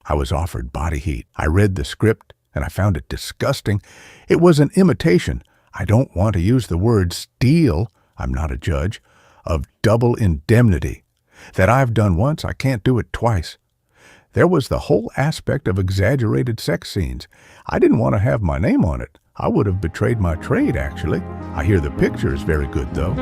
I was offered Body Heat. I read the script, and I found it disgusting. It was an imitation. I don't want to use the word steal, I'm not a judge, of Double Indemnity. That I've done once, I can't do it twice. There was the whole aspect of exaggerated sex scenes. I didn't want to have my name on it. I would have betrayed my trade, actually. I hear the picture is very good, though.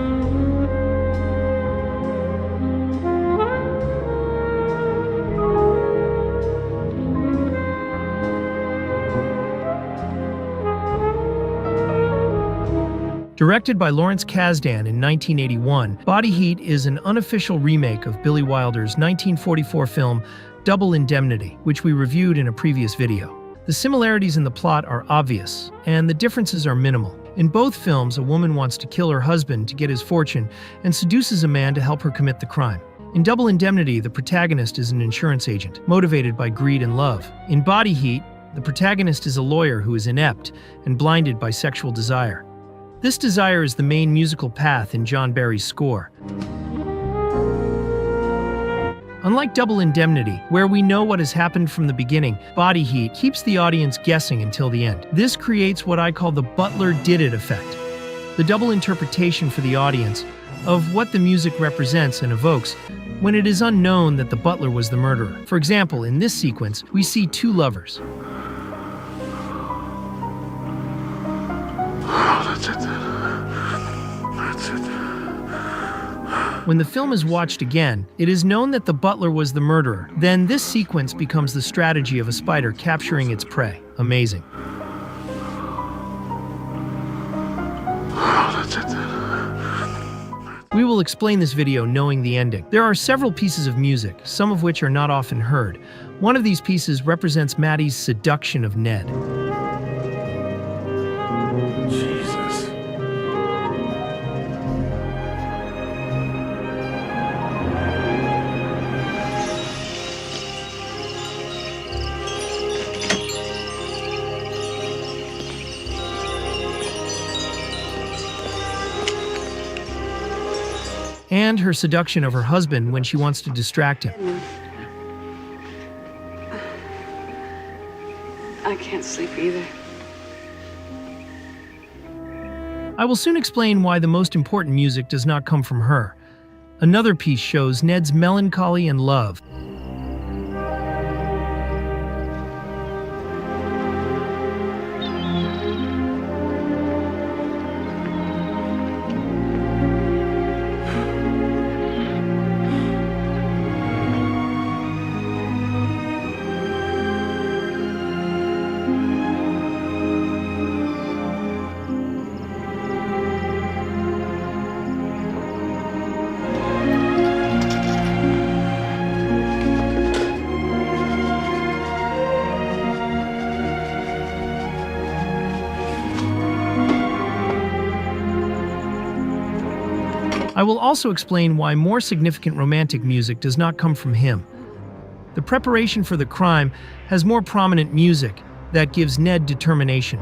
Directed by Lawrence Kasdan in 1981, Body Heat is an unofficial remake of Billy Wilder's 1944 film Double Indemnity, which we reviewed in a previous video. The similarities in the plot are obvious, and the differences are minimal. In both films, a woman wants to kill her husband to get his fortune and seduces a man to help her commit the crime. In Double Indemnity, the protagonist is an insurance agent, motivated by greed and love. In Body Heat, the protagonist is a lawyer who is inept and blinded by sexual desire. This desire is the main musical path in John Barry's score. Unlike Double Indemnity, where we know what has happened from the beginning, Body Heat keeps the audience guessing until the end. This creates what I call the Butler did it effect, the double interpretation for the audience of what the music represents and evokes when it is unknown that the butler was the murderer. For example, in this sequence, we see two lovers. That's it. That's it. When the film is watched again, it is known that the butler was the murderer. Then this sequence becomes the strategy of a spider capturing its prey. Amazing. That's it. We will explain this video knowing the ending. There are several pieces of music, some of which are not often heard. One of these pieces represents Maddie's seduction of Ned. Jesus. And her seduction of her husband when she wants to distract him. I can't sleep either. I will soon explain why the most important music does not come from her. Another piece shows Ned's melancholy and love. I will also explain why more significant romantic music does not come from him. The preparation for the crime has more prominent music that gives Ned determination.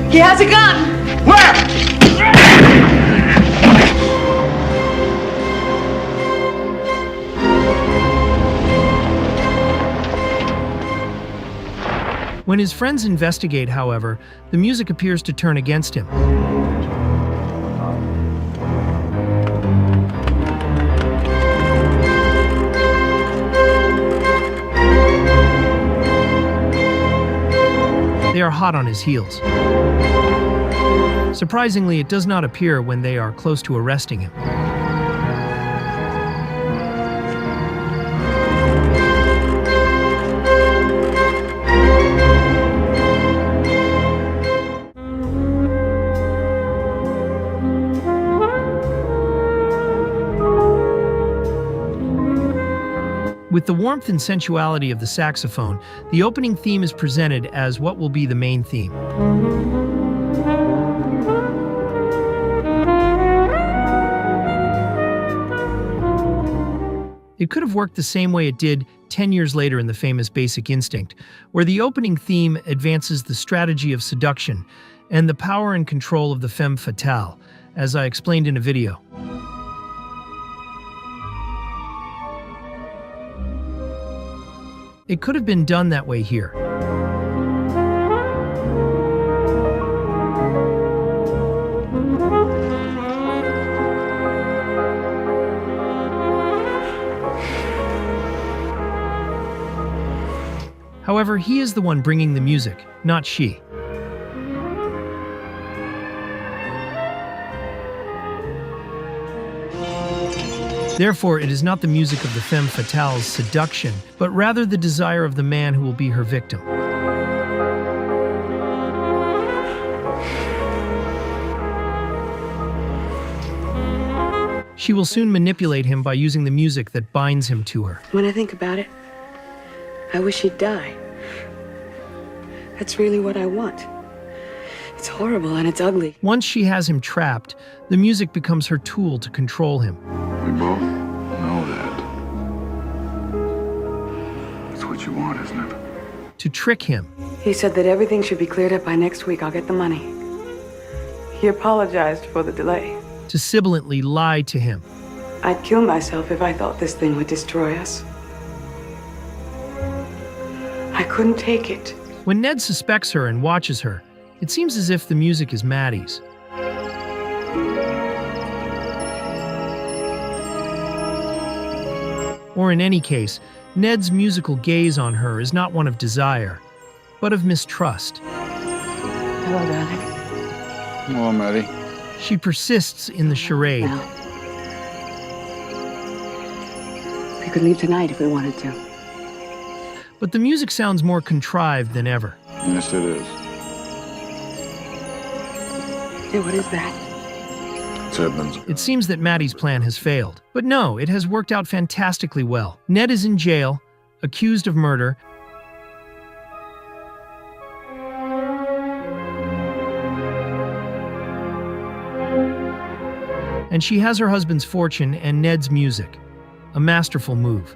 He has a gun! Where? When his friends investigate, however, the music appears to turn against him. They are hot on his heels. Surprisingly, it does not appear when they are close to arresting him. With the warmth and sensuality of the saxophone, the opening theme is presented as what will be the main theme. It could have worked the same way it did 10 years later in the famous Basic Instinct, where the opening theme advances the strategy of seduction and the power and control of the femme fatale, as I explained in a video. It could have been done that way here. However, he is the one bringing the music, not she. Therefore, it is not the music of the femme fatale's seduction, but rather the desire of the man who will be her victim. She will soon manipulate him by using the music that binds him to her. When I think about it, I wish he'd die. That's really what I want. It's horrible and it's ugly. Once she has him trapped, the music becomes her tool to control him. We both know that. That's what you want, isn't it? To trick him. He said that everything should be cleared up by next week. I'll get the money. He apologized for the delay. To sibilantly lie to him. I'd kill myself if I thought this thing would destroy us. I couldn't take it. When Ned suspects her and watches her, it seems as if the music is Maddie's. Or in any case, Ned's musical gaze on her is not one of desire, but of mistrust. Hello, darling. Hello, Maddie. She persists in the charade. Now, we could leave tonight if we wanted to. But the music sounds more contrived than ever. Yes, it is. Hey, what is that? It's Edmonds. It seems that Maddie's plan has failed. But no, it has worked out fantastically well. Ned is in jail, accused of murder, and she has her husband's fortune and Ned's music. A masterful move.